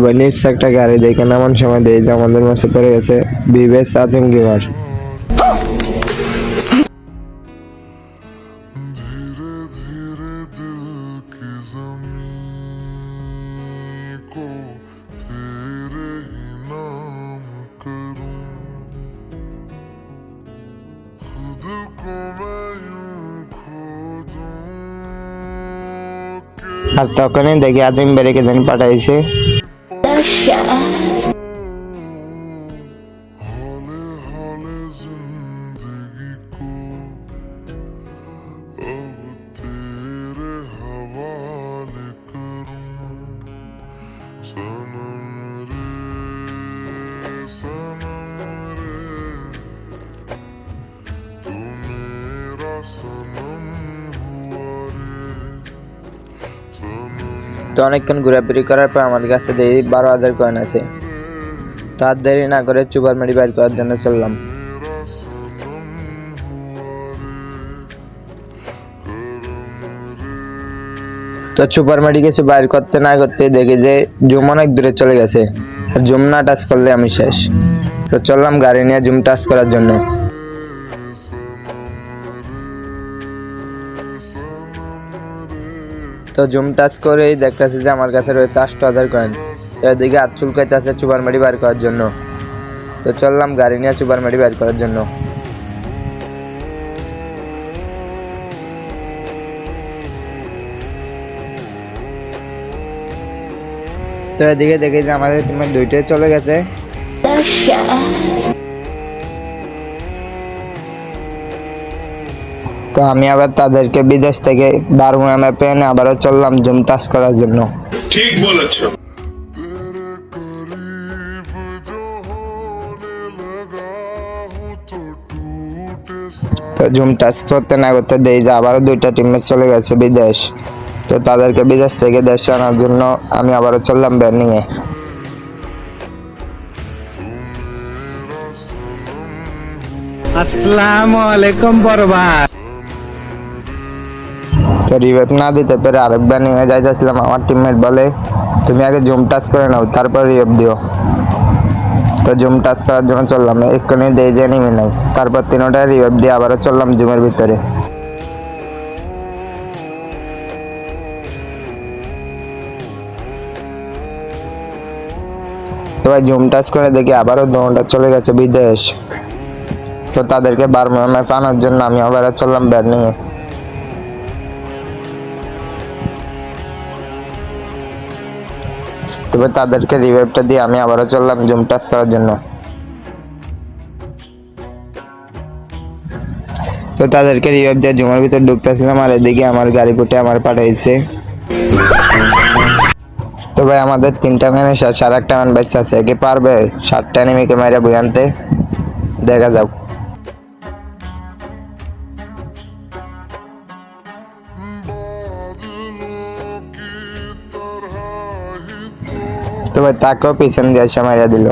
ভাই নিচ্ছে একটা গাড়ি দেখে নামান সময় দেই যে আমাদের মাঝে পড়ে গেছে বিবেস আজিম গিমার। আর তখনই দেখি আজিম বেরিকে জানি পাঠাইছে। তো অনেকক্ষণ ঘোরাঘুরি করার পর আমার কাছে দেখি 12,000 কয়েন আছে। তার দেরি না করে সুপারমারি বাইর করার জন্য চললাম। তো সুপারমারি কিছু বাইর করতে না করতে দেখি যে জুম অনেক দূরে চলে গেছে, আর জুম না টাচ করলে আমি শেষ। তো চললাম গাড়ি নিয়ে জুম টাচ করার জন্য। তো জুম টাচ করেই দেখতেছি যে আমার কাছে রয়েছে 8,000 কয়েন। তো এদিকে হাত চুলকাইতেছে সুপারমারি বাইর করার জন্য। তো চললাম গাড়ি নিয়ে সুপারমারি বাইর করার জন্য। তো এদিকে দেখি যে আমাদের টিমের দুইটাই চলে গেছে। তো আমি আবার তাদেরকে বিদেশ থেকে বারমুনা ম্যাপে এনে আবারও চললাম জুম টাচ করার জন্য। ঠিক বলেছো। তো জুম টাচ করতে না করতে দেই যে আবারও দুইটা টিমমেট চলে গেছে বিদেশ। তো তাদেরকে বিদেশ থেকে দেশে আনার জন্য আমি আবারও চললাম ব্যান্ডিং এ। আসসালামু আলাইকুম বড় ভাই। তো রিভাইভ না দিতে পেরে আরেক ব্যান্ডিং এ যাইতেছিলাম। আমার টিমমেট বলে তুমি আগে জুম টাচ করে নাও তারপর রিভাইভ দিও। তো জুম টাচ করার জন্য চললাম, এক্ষুনি দেই যে এনিমি নাই। তারপর তিনটা রিভাইভ দিয়ে আবারও চললাম জুমের ভিতরে। তো ভাই জুম টাচ করে দেখি আবারও দোনটা চলে গেছে বিদেশ। তো তাদেরকে বারমুনা ম্যাপে আনার জন্য আমি আবারও চললাম ব্যান্ডিং এ। তবে তাদেরকে রিভাইভটা দিয়ে আমি আবারও চললাম জুম টাচ করার জন্য। তো তাদেরকে রিভাইভ দিয়ে জুমের ভিতর ঢুকতেছিলাম, আর এদিকে আমার গাড়ি পুটে আমার পাঠাইছে। তো ভাই আমাদের 3টা ম্যানের সাথে আর একটা ম্যান বেঁচে আছে, কি পারবে 7টা এনিমিকে মাইরা বই আনতে? দেখা যাক। তো ভাই তাকেও পিছন দিয়ে এসে মাইরা দিল।